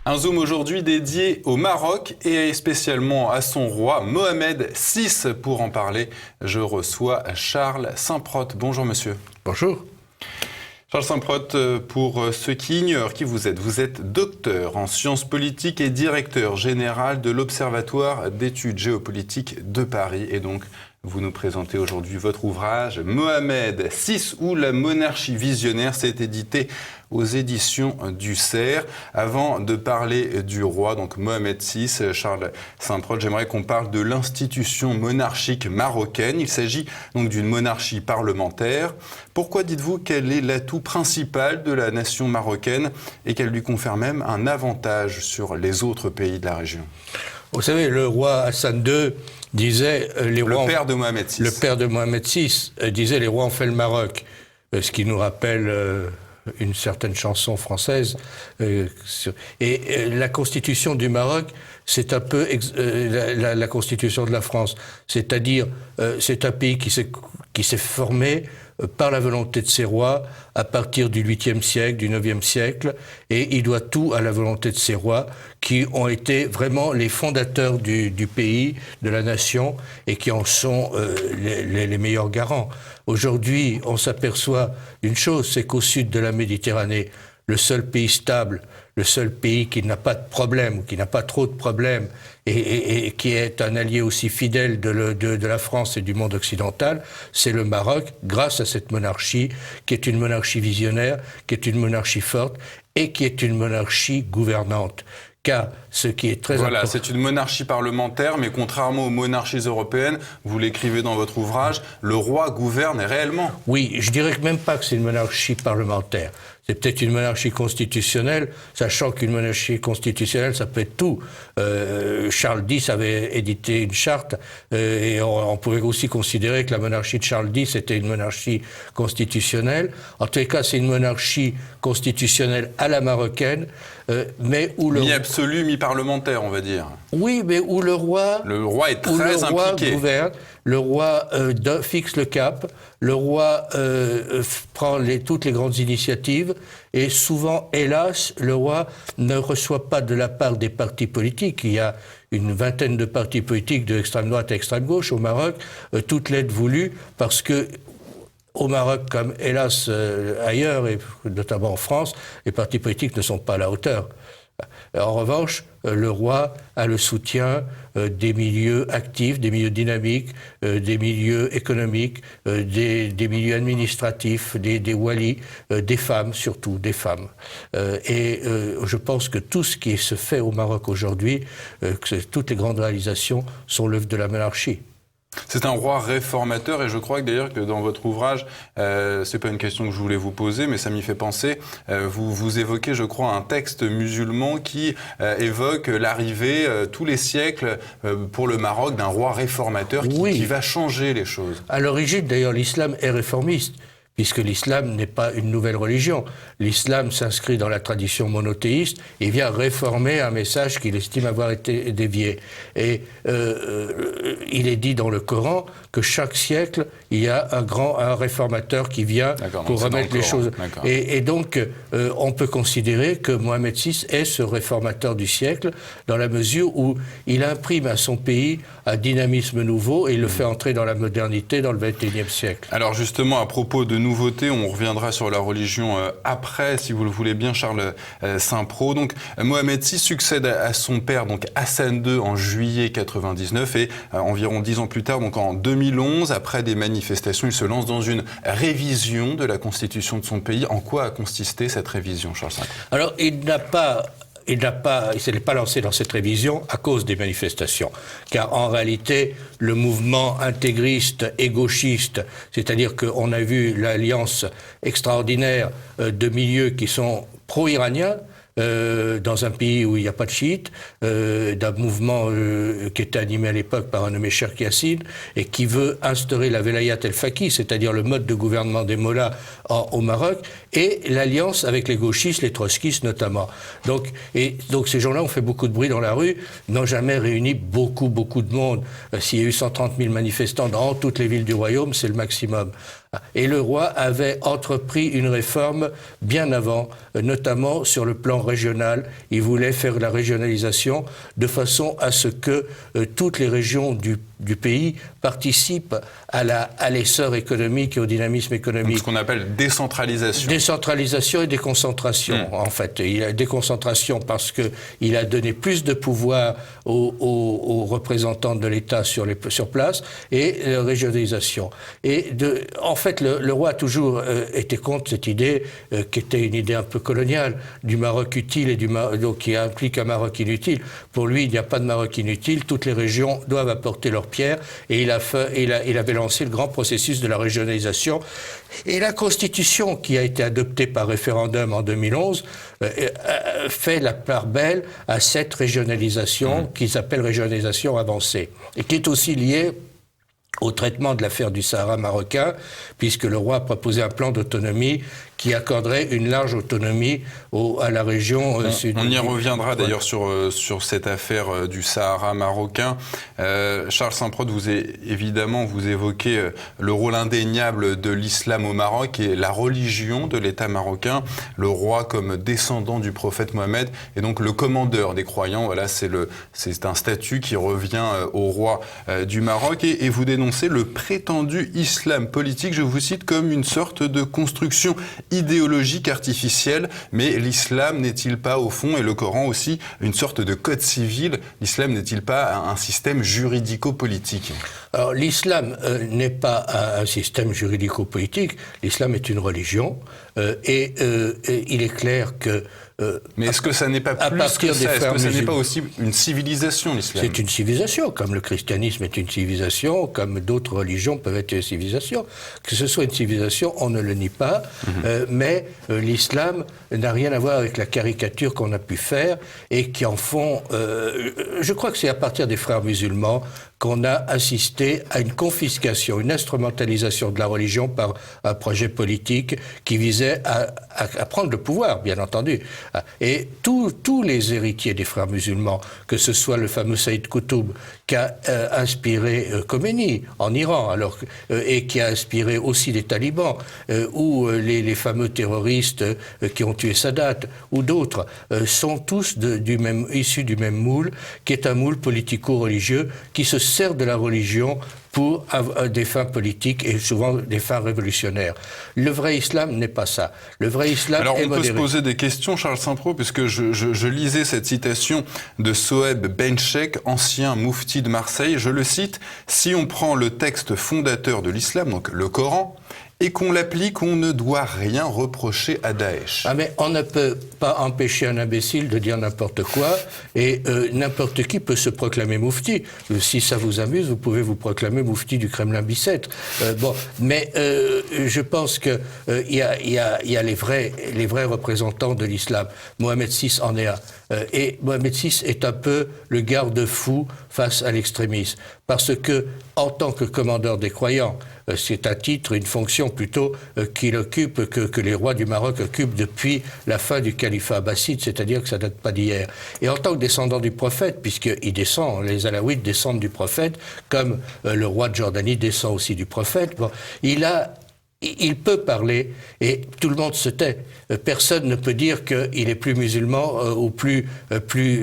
Un zoom aujourd'hui dédié au Maroc et spécialement à son roi Mohamed VI. Pour en parler, je reçois Charles Saint-Prote. Bonjour monsieur. Bonjour. Charles Saint-Prote, pour ceux qui ignorent qui vous êtes docteur en sciences politiques et directeur général de l'Observatoire d'études géopolitiques de Paris. Et donc, vous nous présentez aujourd'hui votre ouvrage Mohamed VI ou la monarchie visionnaire. C'est édité aux éditions du Cerf. Avant de parler du roi, donc Mohamed VI, Charles Saint-Prote, j'aimerais qu'on parle de l'institution monarchique marocaine. Il s'agit donc d'une monarchie parlementaire. Pourquoi dites-vous qu'elle est l'atout principal de la nation marocaine et qu'elle lui confère même un avantage sur les autres pays de la région ? Vous savez, le roi Hassan II disait... Le père de Mohamed VI. Le père de Mohamed VI disait « les rois ont fait le Maroc », ce qui nous rappelle une certaine chanson française. Et la constitution du Maroc, c'est un peu la constitution de la France. C'est-à-dire, c'est un pays qui s'est formé par la volonté de ses rois à partir du 8e siècle, du 9e siècle, et il doit tout à la volonté de ses rois qui ont été vraiment les fondateurs du pays, de la nation, et qui en sont les meilleurs garants. Aujourd'hui, on s'aperçoit d'une chose, c'est qu'au sud de la Méditerranée, le seul pays stable, le seul pays qui n'a pas de problème, ou qui n'a pas trop de problèmes, et qui est un allié aussi fidèle de la France et du monde occidental, c'est le Maroc, grâce à cette monarchie, qui est une monarchie visionnaire, qui est une monarchie forte, et qui est une monarchie gouvernante. Car ce qui est très important... Voilà, c'est une monarchie parlementaire, mais contrairement aux monarchies européennes, vous l'écrivez dans votre ouvrage, le roi gouverne réellement. Oui, je dirais même pas que c'est une monarchie parlementaire. C'est peut-être une monarchie constitutionnelle, sachant qu'une monarchie constitutionnelle, ça peut être tout. Charles X avait édité une charte, et on pouvait aussi considérer que la monarchie de Charles X était une monarchie constitutionnelle. En tous les cas, c'est une monarchie constitutionnelle à la marocaine, mais où le... Mi-absolu, mi-parlementaire, on va dire. Oui, mais où le roi... Le roi est très impliqué. Gouverne, le roi fixe le cap, le roi prend toutes les grandes initiatives, et souvent, hélas, le roi ne reçoit pas de la part des partis politiques. Il y a une vingtaine de partis politiques de extrême droite à extrême gauche au Maroc, toute l'aide voulue, parce que au Maroc, comme hélas ailleurs, et notamment en France, les partis politiques ne sont pas à la hauteur. En revanche, le roi a le soutien des milieux actifs, des milieux dynamiques, des milieux économiques, des milieux administratifs, des walis, des femmes surtout, des femmes. Et je pense que tout ce qui se fait au Maroc aujourd'hui, toutes les grandes réalisations sont l'œuvre de la monarchie. C'est un roi réformateur et je crois que d'ailleurs que dans votre ouvrage, c'est pas une question que je voulais vous poser, mais ça m'y fait penser. Vous évoquez, je crois, un texte musulman qui évoque l'arrivée tous les siècles pour le Maroc d'un roi réformateur qui va changer les choses. À l'origine, d'ailleurs, l'islam est réformiste, puisque l'islam n'est pas une nouvelle religion. L'islam s'inscrit dans la tradition monothéiste et vient réformer un message qu'il estime avoir été dévié. Et il est dit dans le Coran que chaque siècle, il y a un réformateur qui vient pour remettre les choses. Et donc, on peut considérer que Mohamed VI est ce réformateur du siècle, dans la mesure où il imprime à son pays un dynamisme nouveau et il le fait entrer dans la modernité dans le XXIe siècle. Alors justement, à propos de nouveautés, on reviendra sur la religion après, si vous le voulez bien, Charles Saint-Prote. Donc, Mohamed VI succède à son père, donc Hassan II, en juillet 99 et environ 10 ans plus tard, donc en 2011, après des manifestations, il se lance dans une révision de la constitution de son pays. En quoi a consisté cette révision, Charles Saint-Prote ? Alors, il ne s'est pas lancé dans cette révision à cause des manifestations. Car en réalité, le mouvement intégriste et gauchiste, c'est-à-dire qu'on a vu l'alliance extraordinaire de milieux qui sont pro-iraniens, dans un pays où il n'y a pas de chiites, d'un mouvement qui était animé à l'époque par un nommé Cherki Yassine et qui veut instaurer la velayat el-faqih, c'est-à-dire le mode de gouvernement des mollahs au Maroc, et l'alliance avec les gauchistes, les trotskistes notamment. Donc ces gens-là ont fait beaucoup de bruit dans la rue, n'ont jamais réuni beaucoup de monde. S'il y a eu 130 000 manifestants dans toutes les villes du royaume, c'est le maximum. Et le roi avait entrepris une réforme bien avant, notamment sur le plan régional. Il voulait faire la régionalisation de façon à ce que toutes les régions du pays participent à l'essor économique et au dynamisme économique. Donc ce qu'on appelle décentralisation. Décentralisation et déconcentration, en fait. Il a déconcentration parce qu'il a donné plus de pouvoir aux représentants de l'État sur place, et régionalisation. Et en fait, le roi a toujours été contre cette idée, qui était une idée un peu coloniale, du Maroc utile et donc qui implique un Maroc inutile. Pour lui, il n'y a pas de Maroc inutile, toutes les régions doivent apporter leur pierre, et il avait lancé le grand processus de la régionalisation. Et la Constitution, qui a été adoptée par référendum en 2011, fait la part belle à cette régionalisation qui s'appelle régionalisation avancée, et qui est aussi liée au traitement de l'affaire du Sahara marocain, puisque le roi a proposé un plan d'autonomie qui accorderait une large autonomie à la région sud. On y reviendra d'ailleurs sur cette affaire du Sahara marocain. Charles Saint-Prot, vous évoquez le rôle indéniable de l'islam au Maroc et la religion de l'État marocain, le roi comme descendant du prophète Mohammed et donc le commandeur des croyants. Voilà, c'est un statut qui revient au roi du Maroc, et vous dénoncez le prétendu islam politique, je vous cite, comme une sorte de construction idéologique artificielle. Mais l'islam n'est-il pas au fond, et le Coran aussi, une sorte de code civil? L'islam n'est-il pas un système juridico-politique? Alors l'islam n'est pas un système juridico-politique, l'islam est une religion, et il est clair que mais est-ce que ça n'est pas plus que ça? Est-ce que ça n'est pas aussi une civilisation, l'islam? C'est une civilisation, comme le christianisme est une civilisation, comme d'autres religions peuvent être une civilisation. Que ce soit une civilisation, on ne le nie pas, mais l'islam n'a rien à voir avec la caricature qu'on a pu faire, et qui en font... je crois que c'est à partir des frères musulmans qu'on a assisté à une confiscation, une instrumentalisation de la religion par un projet politique qui visait à prendre le pouvoir, bien entendu. Et tous les héritiers des frères musulmans, que ce soit le fameux Saïd Qutb, qui a inspiré Khomeini en Iran, et qui a inspiré aussi les talibans, ou les fameux terroristes qui ont tué Sadat, ou d'autres, sont tous issus du même moule, qui est un moule politico-religieux, qui se sert de la religion pour des fins politiques et souvent des fins révolutionnaires. Le vrai islam n'est pas ça. Le vrai islam est modéré. Alors on peut se poser des questions, Charles Saint-Prot, puisque je lisais cette citation de Soeb Benchek, ancien moufti de Marseille. Je le cite: « Si on prend le texte fondateur de l'islam, donc le Coran, et qu'on l'applique, on ne doit rien reprocher à Daesh. » Ah mais on ne peut pas empêcher un imbécile de dire n'importe quoi, et n'importe qui peut se proclamer moufti. Si ça vous amuse, vous pouvez vous proclamer moufti du Kremlin-Bicêtre. Mais je pense que il y a les vrais représentants de l'islam. Mohamed VI en est un. Et Mohamed VI est un peu le garde-fou face à l'extrémisme. Parce que, en tant que commandeur des croyants, c'est un titre, une fonction plutôt qu'il occupe, que les rois du Maroc occupent depuis la fin du califat abbasside, c'est-à-dire que ça date pas d'hier. Et en tant que descendant du prophète, puisqu'il descend, les Alaouites descendent du prophète, comme le roi de Jordanie descend aussi du prophète, il peut parler et tout le monde se tait. Personne ne peut dire qu'il est plus musulman ou plus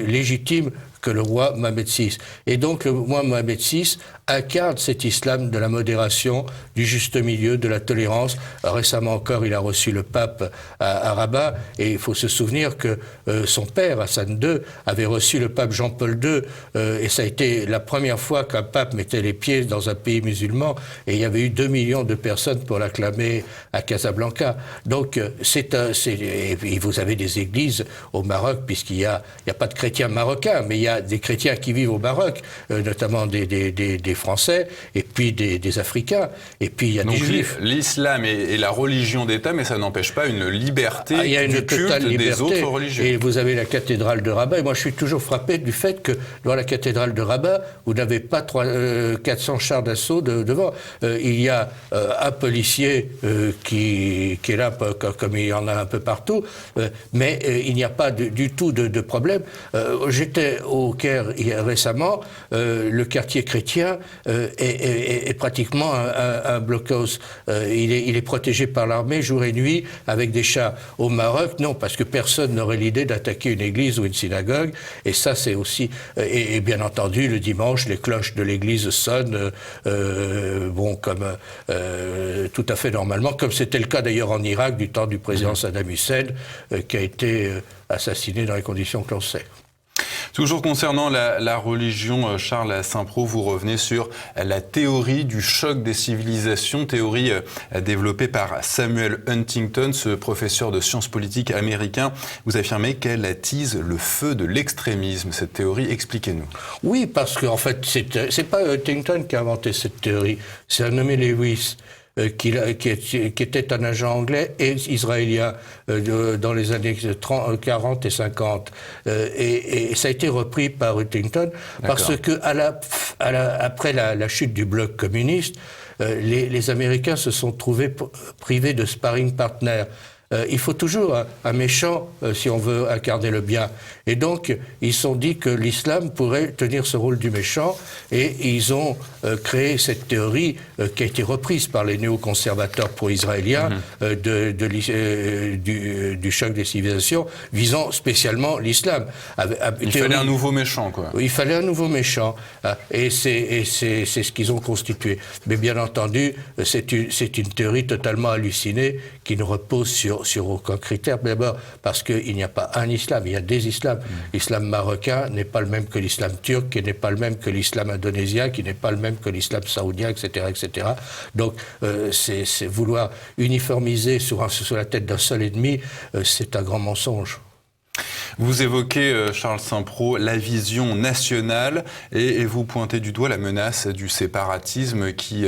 légitime que le roi Mohamed VI. Et donc le roi Mohamed VI incarne cet islam de la modération, du juste milieu, de la tolérance. Récemment encore, il a reçu le pape à Rabat, et il faut se souvenir que son père, Hassan II, avait reçu le pape Jean-Paul II, et ça a été la première fois qu'un pape mettait les pieds dans un pays musulman, et il y avait eu 2 millions de personnes pour l'acclamer à Casablanca. Donc et vous avez des églises au Maroc, puisqu'il y a pas de chrétiens marocains, mais il y a des chrétiens qui vivent au Maroc, notamment des Français, et puis des Africains, et puis il y a des Juifs. L'islam est la religion d'État, mais ça n'empêche pas une liberté du culte des autres religions. Et vous avez la cathédrale de Rabat, et moi je suis toujours frappé du fait que dans la cathédrale de Rabat, vous n'avez pas 400 chars d'assaut devant. Il y a un policier qui est là, comme il y en a un peu partout, mais il n'y a pas du tout de problème. J'étais au au Caire récemment, le quartier chrétien est pratiquement un blockhouse. Il est protégé par l'armée jour et nuit avec des chars. Au Maroc, non, parce que personne n'aurait l'idée d'attaquer une église ou une synagogue. Et ça, c'est aussi... Et bien entendu, le dimanche, les cloches de l'église sonnent, comme tout à fait normalement, comme c'était le cas d'ailleurs en Irak du temps du président Saddam Hussein, qui a été assassiné dans les conditions que l'on sait. Toujours concernant la religion, Charles Saint-Preux, vous revenez sur la théorie du choc des civilisations, théorie développée par Samuel Huntington, ce professeur de sciences politiques américain. Vous affirmez qu'elle attise le feu de l'extrémisme. Cette théorie, expliquez-nous. Oui, parce qu'en fait, c'est pas Huntington qui a inventé cette théorie, c'est un nommé Lewis. Qui était un agent anglais et israélien dans les années 40 et 50. Et ça a été repris par Huntington parce que après la chute du bloc communiste, les Américains se sont trouvés privés de sparring partners. Il faut toujours un méchant si on veut incarner le bien. Et donc, ils se sont dit que l'islam pourrait tenir ce rôle du méchant et ils ont créé cette théorie qui a été reprise par les néoconservateurs pro-israéliens du choc des civilisations visant spécialement l'islam. Il fallait un nouveau méchant, quoi. Il fallait un nouveau méchant. Et c'est ce qu'ils ont constitué. Mais bien entendu, c'est une théorie totalement hallucinée qui ne repose sur aucun critère. D'abord parce qu'il n'y a pas un islam, il y a des islams. L'islam marocain n'est pas le même que l'islam turc, qui n'est pas le même que l'islam indonésien, qui n'est pas le même que l'islam saoudien, etc., etc. Donc, c'est vouloir uniformiser sur la tête d'un seul ennemi, c'est un grand mensonge. Vous évoquez, Charles Saint-Preux, la vision nationale et vous pointez du doigt la menace du séparatisme qui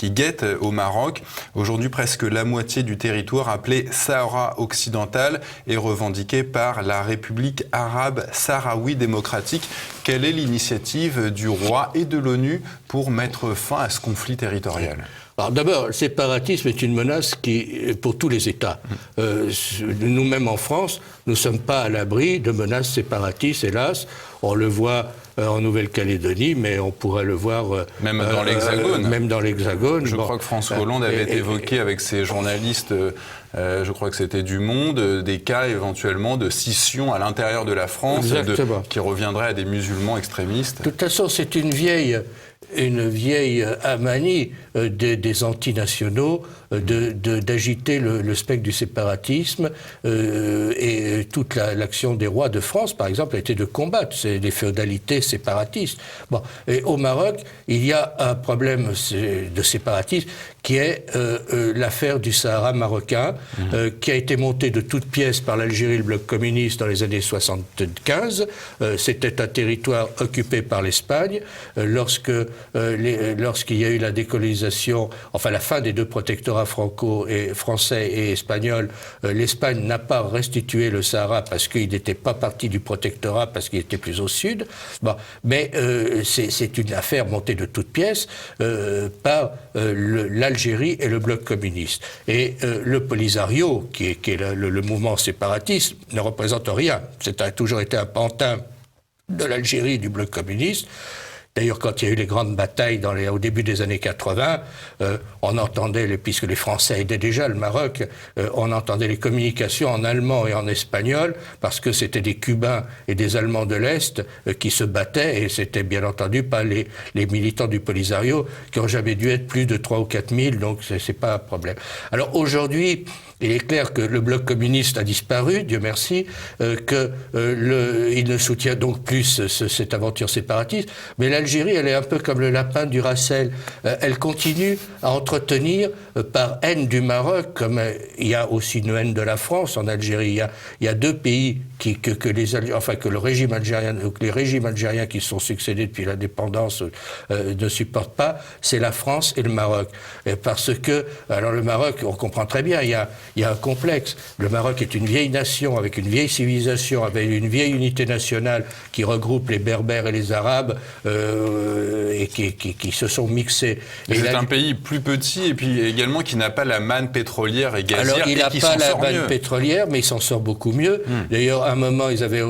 guette au Maroc. Aujourd'hui, presque la moitié du territoire appelé Sahara occidental est revendiqué par la République arabe sahraoui démocratique. Quelle est l'initiative du roi et de l'ONU pour mettre fin à ce conflit territorial ? Alors d'abord, le séparatisme est une menace pour tous les États. Nous-mêmes en France, nous ne sommes pas à l'abri de menaces séparatistes, hélas. On le voit en Nouvelle-Calédonie, mais on pourrait le voir... Même dans l'Hexagone. Même dans l'Hexagone. Je crois que François Hollande avait évoqué avec ses journalistes, je crois que c'était du Monde, des cas éventuellement de scission à l'intérieur de la France qui reviendrait à des musulmans extrémistes. De toute façon, c'est une vieille manie des antinationaux d'agiter le spectre du séparatisme et toute l'action des rois de France, par exemple, a été de combattre les féodalités séparatistes. Bon, et au Maroc, il y a un problème de séparatisme qui est l'affaire du Sahara marocain, qui a été montée de toutes pièces par l'Algérie et le bloc communiste dans les années 75. C'était un territoire occupé par l'Espagne. Lorsqu'il y a eu la décolonisation, enfin la fin des deux protectorats français et espagnol, l'Espagne n'a pas restitué le Sahara parce qu'il n'était pas partie du protectorat, parce qu'il était plus au sud. Bon, mais c'est une affaire montée de toutes pièces par l'Algérie et le bloc communiste. Et le Polisario, qui est le mouvement séparatiste, ne représente rien. Ça a toujours été un pantin de l'Algérie et du bloc communiste. D'ailleurs, quand il y a eu les grandes batailles au début des années 80, on entendait, puisque les Français aidaient déjà le Maroc, on entendait les communications en allemand et en espagnol, parce que c'était des Cubains et des Allemands de l'Est qui se battaient, et c'était bien entendu pas les militants du Polisario, qui ont jamais dû être plus de 3 ou 4 000, donc c'est pas un problème. Alors aujourd'hui, il est clair que le bloc communiste a disparu, Dieu merci, il ne soutient donc plus cette aventure séparatiste, mais l'Algérie, elle est un peu comme le lapin du Racel. Elle continue à entretenir par haine du Maroc, comme il y a aussi une haine de la France en Algérie. Il y a deux pays que les régimes algériens qui se sont succédés depuis l'indépendance ne supportent pas, c'est la France et le Maroc. Parce que, alors le Maroc, on comprend très bien, il y a un complexe. Le Maroc est une vieille nation, avec une vieille civilisation, avec une vieille unité nationale qui regroupe les Berbères et les Arabes et qui se sont mixés. Et c'est un pays plus petit et puis également qui n'a pas la manne pétrolière et gazière. Alors, il n'a pas la manne pétrolière, mais il s'en sort beaucoup mieux. D'ailleurs, à un moment, ils avaient,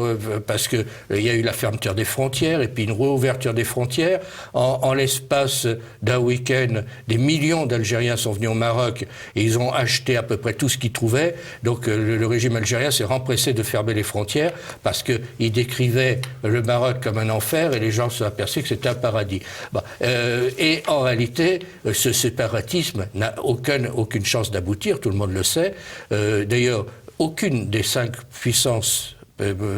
parce qu'il y a eu la fermeture des frontières et puis une réouverture des frontières. En l'espace d'un week-end, des millions d'Algériens sont venus au Maroc et ils ont acheté à peu près tout ce qu'ils trouvaient. Donc, le régime algérien s'est empressé de fermer les frontières parce qu'il décrivait le Maroc comme un enfer et les gens se sont aperçus que c'était un paradis. Bon, et en réalité, ce séparatisme n'a aucune chance d'aboutir, tout le monde le sait. D'ailleurs, aucune des 5 puissances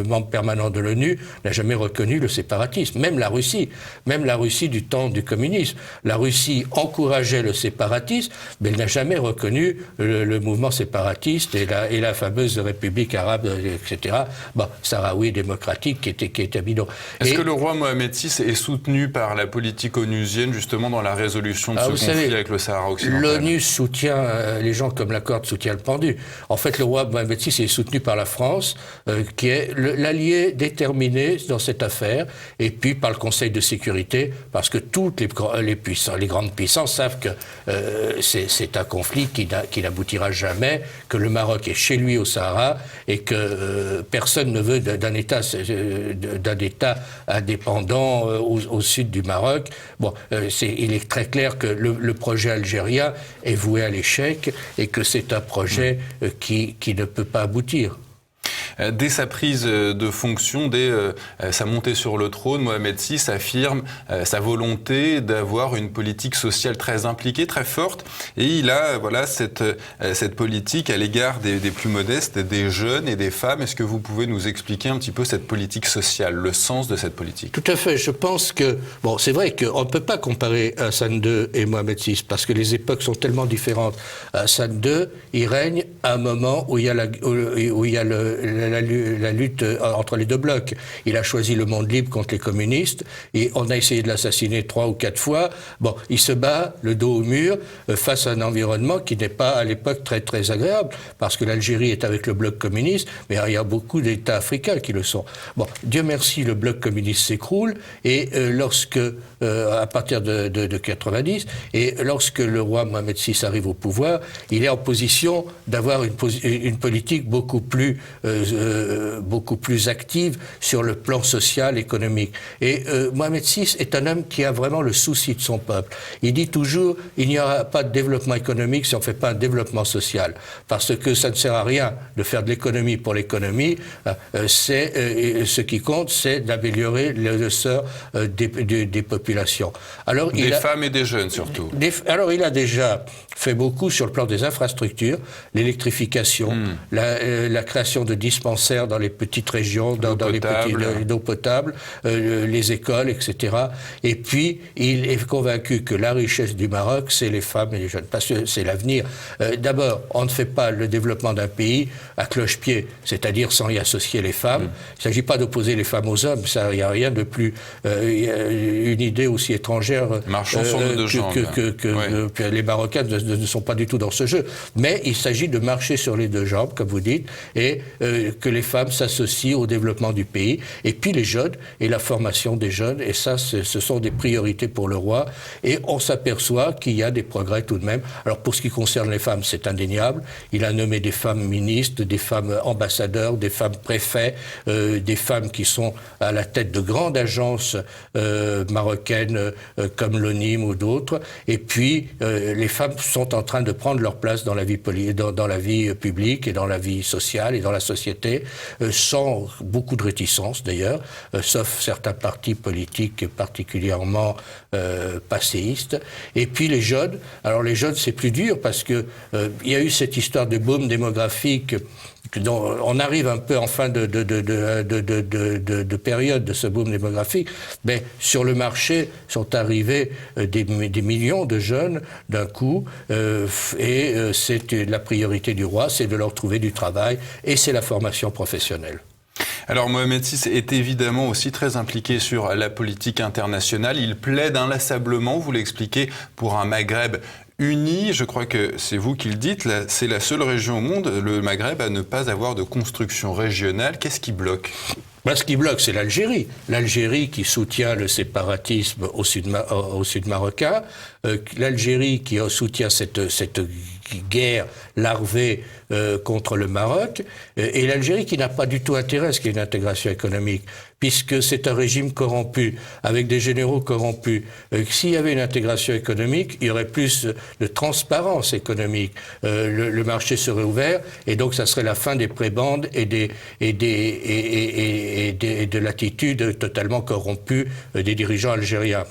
membre permanent de l'ONU, n'a jamais reconnu le séparatisme. Même la Russie du temps du communisme. La Russie encourageait le séparatisme, mais elle n'a jamais reconnu le mouvement séparatiste et la fameuse République arabe, etc. Bon, sahraoui démocratique qui était bidon. Est-ce que le roi Mohamed VI est soutenu par la politique onusienne, justement, dans la résolution de ce conflit avec le Sahara occidental? L'ONU soutient les gens comme la corde soutient le pendu. En fait, le roi Mohamed VI est soutenu par la France, qui est l'allié déterminé dans cette affaire, et puis par le Conseil de sécurité, parce que toutes les grandes puissances savent que c'est un conflit qui n'aboutira jamais, que le Maroc est chez lui au Sahara, et que personne ne veut d'un État indépendant au sud du Maroc. Bon, il est très clair que le projet algérien est voué à l'échec, et que c'est un projet qui ne peut pas aboutir. Dès sa prise de fonction, dès sa montée sur le trône, Mohamed VI affirme sa volonté d'avoir une politique sociale très impliquée, très forte. Et il a cette politique à l'égard des plus modestes, des jeunes et des femmes. Est-ce que vous pouvez nous expliquer un petit peu cette politique sociale, le sens de cette politique? Tout à fait. Je pense que, bon, c'est vrai qu'on ne peut pas comparer Hassan II et Mohamed VI parce que les époques sont tellement différentes. Hassan II, il règne à un moment où il y a la lutte entre les deux blocs. Il a choisi le monde libre contre les communistes et on a essayé de l'assassiner 3 ou 4 fois. Bon, il se bat le dos au mur face à un environnement qui n'est pas à l'époque très très agréable parce que l'Algérie est avec le bloc communiste, mais il y a beaucoup d'États africains qui le sont. Bon, Dieu merci, le bloc communiste s'écroule et à partir de 90, et lorsque le roi Mohamed VI arrive au pouvoir, il est en position d'avoir une politique beaucoup plus active sur le plan social, économique. Et Mohamed VI est un homme qui a vraiment le souci de son peuple. Il dit toujours, il n'y aura pas de développement économique si on ne fait pas un développement social. Parce que ça ne sert à rien de faire de l'économie pour l'économie. Ce qui compte, c'est d'améliorer le sort des populations. Alors, des femmes et des jeunes, surtout. Alors, il a déjà fait beaucoup sur le plan des infrastructures, l'électrification, la création de dispensaires dans les petites régions, dans les d'eau potable, les écoles, etc. Et puis, il est convaincu que la richesse du Maroc, c'est les femmes et les jeunes, parce que c'est l'avenir. D'abord, on ne fait pas le développement d'un pays à cloche-pied, c'est-à-dire sans y associer les femmes. Il ne s'agit pas d'opposer les femmes aux hommes, il n'y a rien de plus... une idée aussi étrangère que les Marocains ne sont pas du tout dans ce jeu. Mais il s'agit de marcher sur les deux jambes, comme vous dites, et que les femmes s'associent au développement du pays, et puis les jeunes, et la formation des jeunes, et ça, ce sont des priorités pour le roi, et on s'aperçoit qu'il y a des progrès tout de même. Alors pour ce qui concerne les femmes, c'est indéniable. Il a nommé des femmes ministres, des femmes ambassadeurs, des femmes préfets, des femmes qui sont à la tête de grandes agences marocaines comme l'ONIM ou d'autres, et puis les femmes sont en train de prendre leur place dans la vie publique et dans la vie sociale et dans la société, sans beaucoup de réticence d'ailleurs, sauf certains partis politiques particulièrement passéistes. Et puis les jeunes, alors les jeunes c'est plus dur parce que il y a eu cette histoire de boom démographique dont on arrive un peu en fin de période de ce boom démographique, mais sur le marché sont arrivés des millions de jeunes d'un coup, et c'est la priorité du roi, c'est de leur trouver du travail, et c'est la formation professionnelle. Alors Mohamed VI est évidemment aussi très impliqué sur la politique internationale. Il plaide inlassablement, vous l'expliquez, pour un Maghreb uni. Je crois que c'est vous qui le dites, c'est la seule région au monde, le Maghreb, à ne pas avoir de construction régionale. Qu'est-ce qui bloque ? Ce qui bloque, c'est l'Algérie. L'Algérie qui soutient le séparatisme au sud marocain, l'Algérie qui soutient cette guerre larvée contre le Maroc, et l'Algérie qui n'a pas du tout intérêt à ce qu'il y ait une intégration économique, puisque c'est un régime corrompu, avec des généraux corrompus. S'il y avait une intégration économique, il y aurait plus de transparence économique. Le marché serait ouvert, et donc ça serait la fin des prébendes et de l'attitude totalement corrompue des dirigeants algériens.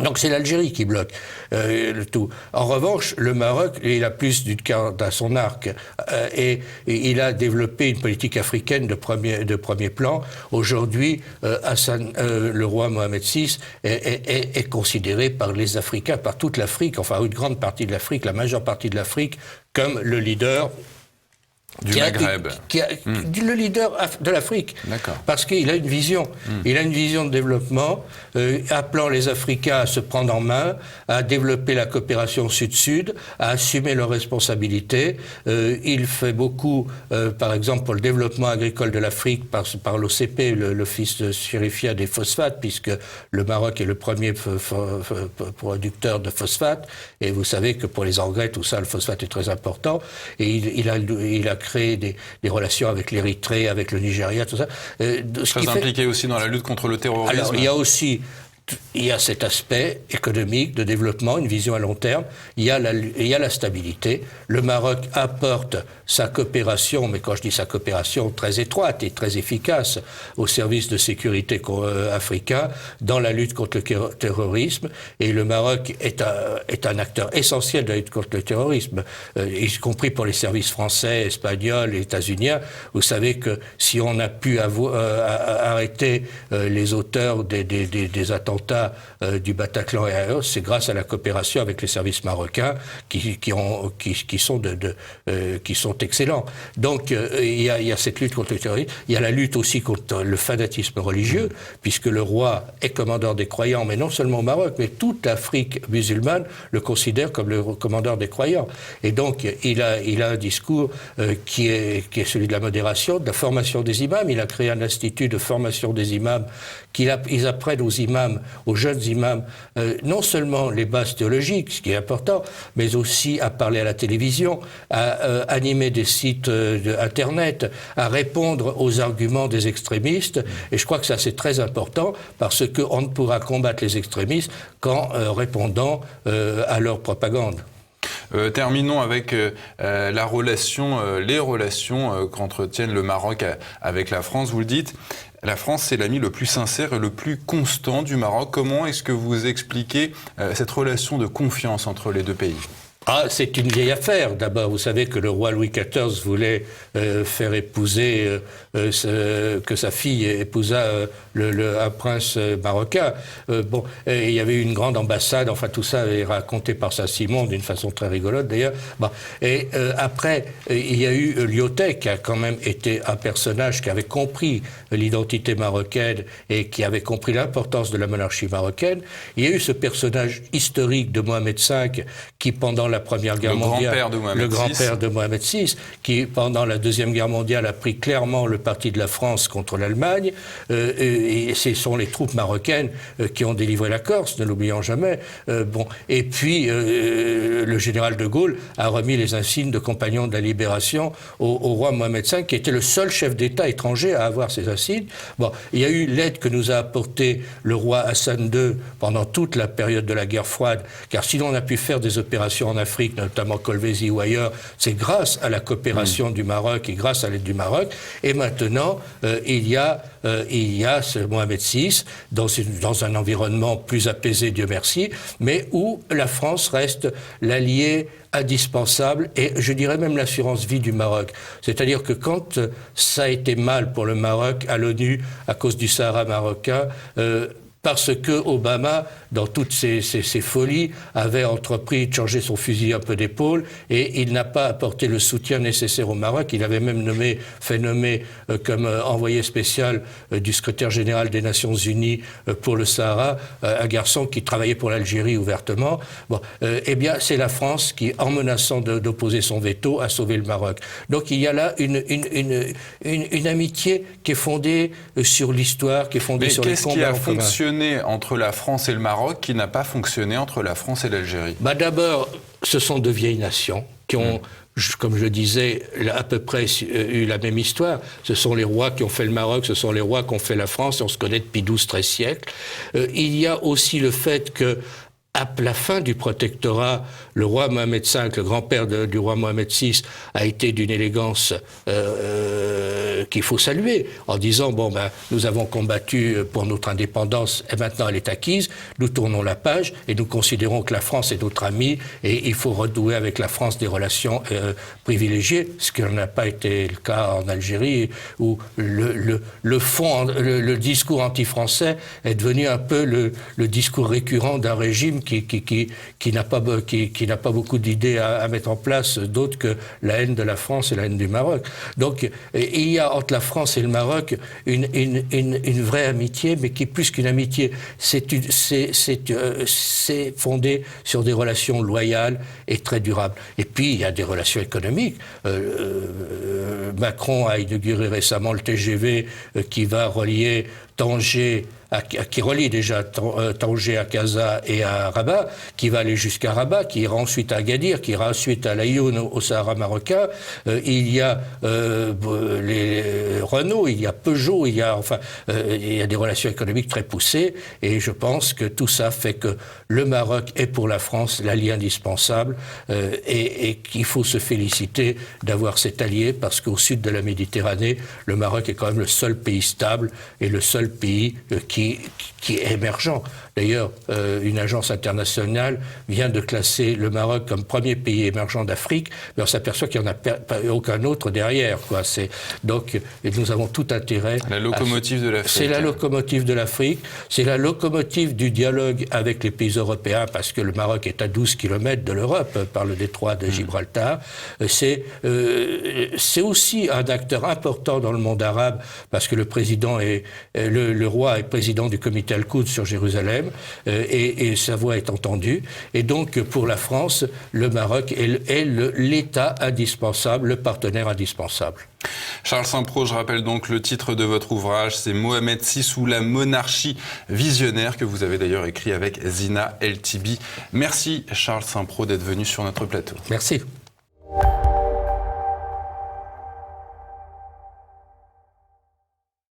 Donc c'est l'Algérie qui bloque le tout. En revanche, le Maroc, il a plus d'une corde à son arc et il a développé une politique africaine de premier plan. Aujourd'hui, le roi Mohamed VI est considéré par les Africains, par toute l'Afrique, enfin une grande partie de l'Afrique, la majeure partie de l'Afrique, comme le leader du Maghreb. Le leader de l'Afrique. D'accord. Parce qu'il a une vision. Il a une vision de développement, appelant les Africains à se prendre en main, à développer la coopération sud-sud, à assumer leurs responsabilités. Il fait beaucoup, par exemple, pour le développement agricole de l'Afrique, par l'OCP, l'Office chérifien des phosphates, puisque le Maroc est le premier producteur de phosphate. Et vous savez que pour les engrais, tout ça, le phosphate est très important. Et il a créé des relations avec l'Érythrée, avec le Nigeria, tout ça. Très impliqué aussi dans la lutte contre le terrorisme. Alors, il y a cet aspect économique, de développement, une vision à long terme. Il y a la stabilité. Le Maroc apporte sa coopération, mais quand je dis sa coopération, très étroite et très efficace au service de sécurité africain dans la lutte contre le terrorisme. Et le Maroc est un acteur essentiel de la lutte contre le terrorisme, y compris pour les services français, espagnols et états-uniens. Vous savez que si on a pu arrêter les auteurs des attentats du Bataclan et ailleurs, c'est grâce à la coopération avec les services marocains qui sont excellents. Donc il y a cette lutte contre le terrorisme. Il y a la lutte aussi contre le fanatisme religieux, puisque le roi est commandeur des croyants, mais non seulement au Maroc, mais toute l'Afrique musulmane le considère comme le commandeur des croyants. Et donc il a un discours qui est celui de la modération, de la formation des imams. Il a créé un institut de formation des imams ils apprennent aux imams, aux jeunes imams, non seulement les bases théologiques, ce qui est important, mais aussi à parler à la télévision, à animer des sites Internet, à répondre aux arguments des extrémistes. Et je crois que ça, c'est très important, parce qu'on ne pourra combattre les extrémistes qu'en répondant à leur propagande. Terminons avec les relations qu'entretiennent le Maroc avec la France. Vous le dites, la France, c'est l'ami le plus sincère et le plus constant du Maroc. Comment est-ce que vous expliquez cette relation de confiance entre les deux pays ? C'est une vieille affaire. D'abord, vous savez que le roi Louis XIV voulait faire épouser, que sa fille épousât un prince marocain. Il y avait eu une grande ambassade, enfin tout ça est raconté par Saint-Simon d'une façon très rigolote d'ailleurs. Après, il y a eu Lyautey, qui a quand même été un personnage qui avait compris l'identité marocaine et qui avait compris l'importance de la monarchie marocaine. Il y a eu ce personnage historique de Mohamed V qui, pendant la Première Guerre mondiale, le grand-père de Mohamed VI, qui pendant la Deuxième Guerre mondiale a pris clairement le parti de la France contre l'Allemagne, et ce sont les troupes marocaines qui ont délivré la Corse, ne l'oublions jamais. Et puis le général de Gaulle a remis les insignes de compagnon de la libération au roi Mohamed V, qui était le seul chef d'État étranger à avoir ces insignes. Il y a eu l'aide que nous a apportée le roi Hassan II pendant toute la période de la guerre froide, car sinon on a pu faire des opérations en Afrique, notamment Kolwezi ou ailleurs, c'est grâce à la coopération du Maroc et grâce à l'aide du Maroc. Et maintenant, il y a ce Mohamed VI dans un environnement plus apaisé, Dieu merci, mais où la France reste l'allié indispensable et je dirais même l'assurance vie du Maroc. C'est-à-dire que quand ça a été mal pour le Maroc à l'ONU à cause du Sahara marocain, parce que Obama, dans toutes ses folies, avait entrepris de changer son fusil un peu d'épaule et il n'a pas apporté le soutien nécessaire au Maroc. Il avait même fait nommer comme envoyé spécial du secrétaire général des Nations Unies pour le Sahara un garçon qui travaillait pour l'Algérie ouvertement. Bon, eh bien, c'est la France qui, en menaçant d'opposer son veto, a sauvé le Maroc. Donc il y a là une amitié qui est fondée sur l'histoire, qui est fondée sur les combats. Mais qu'est-ce qui a fonctionné entre la France et le Maroc qui n'a pas fonctionné entre la France et l'Algérie? D'abord, ce sont deux vieilles nations qui ont, comme je disais, à peu près eu la même histoire. Ce sont les rois qui ont fait le Maroc, ce sont les rois qui ont fait la France, et on se connaît depuis 12-13 siècles. Il y a aussi le fait que, à la fin du protectorat, le roi Mohamed V, le grand-père du roi Mohamed VI, a été d'une élégance qu'il faut saluer, en disant, nous avons combattu pour notre indépendance et maintenant elle est acquise, nous tournons la page et nous considérons que la France est notre amie et il faut redouer avec la France des relations privilégiées, ce qui n'a pas été le cas en Algérie, où le discours anti-français est devenu un peu le discours récurrent d'un régime qui n'a pas beaucoup d'idées à mettre en place, d'autres que la haine de la France et la haine du Maroc. Donc il y a entre la France et le Maroc une vraie amitié, mais qui est plus qu'une amitié, c'est fondé sur des relations loyales et très durables. Et puis il y a des relations économiques. Macron a inauguré récemment le TGV qui va relier Tanger, qui relie déjà Tanger à Casa et à Rabat, qui va aller jusqu'à Rabat, qui ira ensuite à Agadir, qui ira ensuite à Laayoune au Sahara marocain. Il y a les Renault, il y a Peugeot, il y a des relations économiques très poussées. Et je pense que tout ça fait que le Maroc est pour la France l'allié indispensable et qu'il faut se féliciter d'avoir cet allié parce qu'au sud de la Méditerranée, le Maroc est quand même le seul pays stable et le seul pays qui est émergent. D'ailleurs, une agence internationale vient de classer le Maroc comme premier pays émergent d'Afrique, mais on s'aperçoit qu'il n'y en a aucun autre derrière, quoi. Donc, nous avons tout intérêt... La locomotive de l'Afrique. C'est la locomotive de l'Afrique, c'est la locomotive du dialogue avec les pays européens, parce que le Maroc est à 12 km de l'Europe, par le détroit de Gibraltar. C'est aussi un acteur important dans le monde arabe, parce que le président le roi est président du comité Al-Quds sur Jérusalem, et sa voix est entendue. Et donc, pour la France, le Maroc est l'État indispensable, le partenaire indispensable. Charles Simprot, je rappelle donc le titre de votre ouvrage, c'est Mohamed VI ou la monarchie visionnaire, que vous avez d'ailleurs écrit avec Zina El Tibi. Merci Charles Simprot d'être venu sur notre plateau. Merci.